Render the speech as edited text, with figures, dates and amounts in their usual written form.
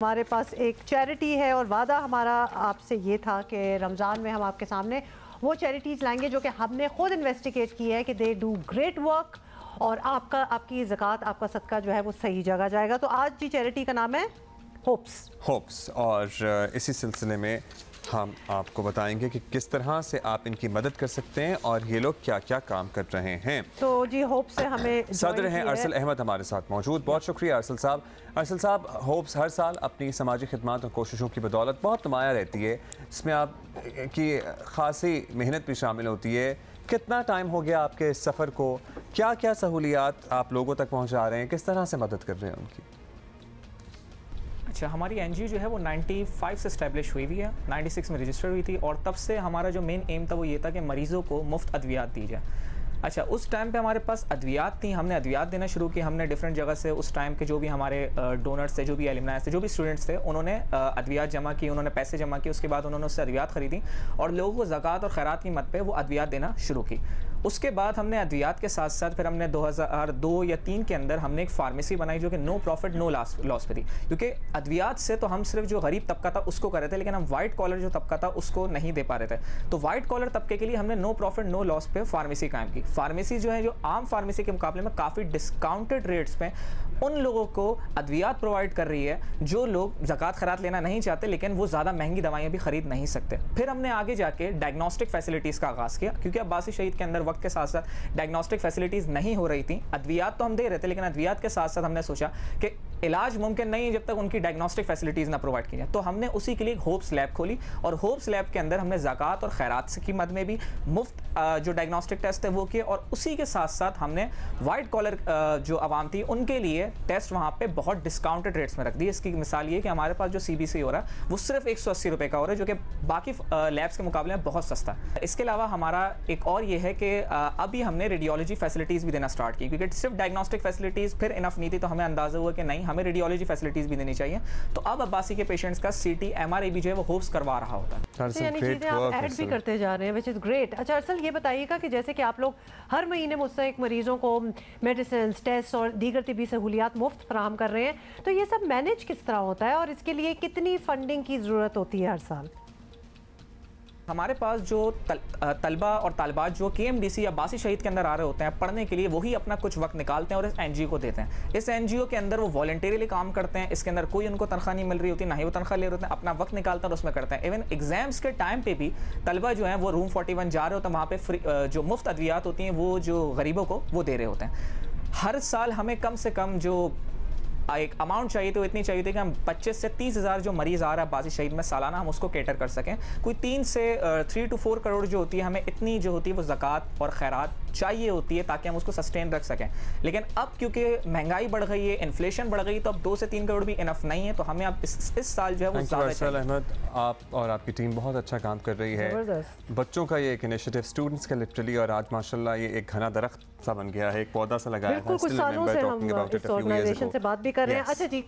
हमारे पास एक चैरिटी है और वादा हमारा आपसे ये था कि रमज़ान में हम आपके सामने वो चैरिटीज़ लाएंगे जो कि हमने खुद इन्वेस्टिगेट की है कि दे डू ग्रेट वर्क और आपकी ज़कात, आपका सदका जो है वो सही जगह जाएगा। तो आज जी चैरिटी का नाम है होप्स और इसी सिलसिले में हम आपको बताएंगे कि किस तरह से आप इनकी मदद कर सकते हैं और ये लोग क्या क्या काम कर रहे हैं। तो जी होप्स से हमें सदर हैं अरसल अहमद हमारे साथ मौजूद। बहुत शुक्रिया अरसल साहब। अरसल साहब, होप्स हर साल अपनी समाजी खिदमत और कोशिशों की बदौलत बहुत नुमाया रहती है, इसमें आप की खासी मेहनत भी शामिल होती है। कितना टाइम हो गया आपके इस सफ़र को, क्या क्या सहूलियात आप लोगों तक पहुँचा रहे हैं, किस तरह से मदद कर रहे हैं उनकी? अच्छा, हमारी एनजीओ जो है वो 95 से इस्टेब्लिश हुई हुई है, 96 में रजिस्टर हुई थी और तब से हमारा जो मेन एम था वो ये था कि मरीज़ों को मुफ्त अद्वियात दी जाए। अच्छा, उस टाइम पे हमारे पास अद्वियात थी, हमने अद्वियात देना शुरू की। हमने डिफरेंट जगह से उस टाइम के जो भी हमारे डोनर्स थे, जो भी एलुमनाई थे, जो भी स्टूडेंट्स थे, उन्होंने अद्वियात जमा की, उन्होंने पैसे जमा किए। उसके बाद उन्होंने उससे अद्वियात ख़रीदी और लोगों को ज़कात और खैरात की मद पे वो अद्वियात देना शुरू की। उसके बाद हमने अद्वियात के साथ साथ फिर हमने 2002 या 3 के अंदर हमने एक फार्मेसी बनाई जो कि नो प्रॉफिट नो लॉस पे थी, क्योंकि अद्वियात से तो हम सिर्फ जो गरीब तबका था उसको कर रहे थे, लेकिन हम वाइट कॉलर जो तबका था उसको नहीं दे पा रहे थे। तो वाइट कॉलर तबके के लिए हमने नो प्रॉफिट नो लॉस पे फार्मेसी कायम की। फार्मेसी जो है जो आम फार्मेसी के मुकाबले में काफ़ी डिस्काउंटेड रेट्स पे उन लोगों को अद्वियात प्रोवाइड कर रही है जो लोग ज़कात खैरात लेना नहीं चाहते लेकिन वो ज़्यादा महंगी दवाइयाँ भी खरीद नहीं सकते। फिर हमने आगे जाके डायग्नोस्टिक फैसिलिटीज़ का आगाज़ किया, क्योंकि अब्बासी शहीद के अंदर वक्त के साथ साथ डायग्नोस्टिक फैसिलिटीज़ नहीं हो रही थी। अद्वियात तो हम दे रहे थे लेकिन अद्वियात के साथ साथ हमने सोचा कि इलाज मुमकिन नहीं है जब तक उनकी डायग्नोस्टिक फैसिलिटीज़ ना प्रोवाइड की जाए। तो हमने उसी के लिए होप्स लैब खोली और होप्स लैब के अंदर हमने ज़कात और खैरात की मद में भी मुफ्त जो डायग्नोस्टिक टेस्ट है वो किए और उसी के साथ साथ हमने वाइट कॉलर जो आवाम थी उनके लिए टेस्ट वहाँ पे बहुत डिस्काउंटेड रेट्स में रख दी। इसकी मिसाल ये कि हमारे पास जो CBC हो रहा है वो सिर्फ 180 रुपये का हो रहा है, जो कि बाकी लैब्स के मुकाबले में बहुत सस्ता है। इसके अलावा हमारा एक और ये है कि अभी हमने रेडियोलॉजी फैसिलिटीज़ भी देना स्टार्ट की, क्योंकि सिर्फ डायग्नोस्टिक फैसिलिटीज़ फिर इनफ नहीं थी। तो हमें अंदाज़ा हुआ कि नहीं, हमें रेडियोलॉजी फैसिलिटीज़ भी देनी चाहिए। तो अब अब्बासी के पेशेंट्स का CT MRI भी जो है वो होप्स करवा रहा होता है। यानी चीज़ें आप ऐड भी करते जा रहे हैं, विच इज़ ग्रेट। अच्छा अरसल, ये बताइएगा कि जैसे कि आप लोग हर महीने मुस्तहिक मरीज़ों को मेडिसिन, टेस्ट और दीगर तिबी सहूलियात मुफ्त फराहम कर रहे हैं, तो ये सब मैनेज किस तरह होता है और इसके लिए कितनी फंडिंग की ज़रूरत होती है हर साल? हमारे पास जो तलबा और तालिबात जो KMDC या अब्बासी शहीद के अंदर आ रहे होते हैं पढ़ने के लिए, वही अपना कुछ वक्त निकालते हैं और इस NGO को देते हैं। इस NGO के अंदर वो वॉलंटियरली काम करते हैं, इसके अंदर कोई उनको तनख्वाह नहीं मिल रही होती, ना ही वो तनख्वाह ले रहे होते हैं, अपना वक्त निकालते हैं और उसमें करते हैं। इवन एग्जाम्स के टाइम पे भी तलबा जो हैं वो रूम 41 जा रहे होते हैं, वहाँ पे फ्री जो मुफ्त अद्वियात होती हैं वो जो गरीबों को वो दे रहे होते हैं। हर साल हमें कम से कम जो एक अमाउंट चाहिए तो इतनी चाहिए थी कि हम 25 से 30 हज़ार जो मरीज़ आ रहा है अब्बासी शहीद में सालाना, हम उसको कैटर कर सकें। कोई 3 to 4 करोड़ जो होती है, हमें इतनी जो होती है वो ज़कात और खैरात चाहिए होती है ताकि हम उसको सस्टेन रख सकें। लेकिन अब क्योंकि महंगाई बढ़ गई है, इन्फ्लेशन बढ़ गई, तो अब 2 से 3 करोड़ भी इनफ नहीं है। तो हमें अब इस साल जो है वो ज़्यादा चाहिए। अहमद, आप और आपकी टीम बहुत अच्छा काम कर रही है। बच्चों का ये एक इनिशिएटिव, स्टूडेंट्स का लिटरली, और आज माशाल्लाह ये एक घना दरख्त सा बन गया है, एक पौधा सा लगाया है। कुछ सालों से हम इस ऑर्गेनाइजेशन से बात भी कर रहे हैं। अच्छा जी।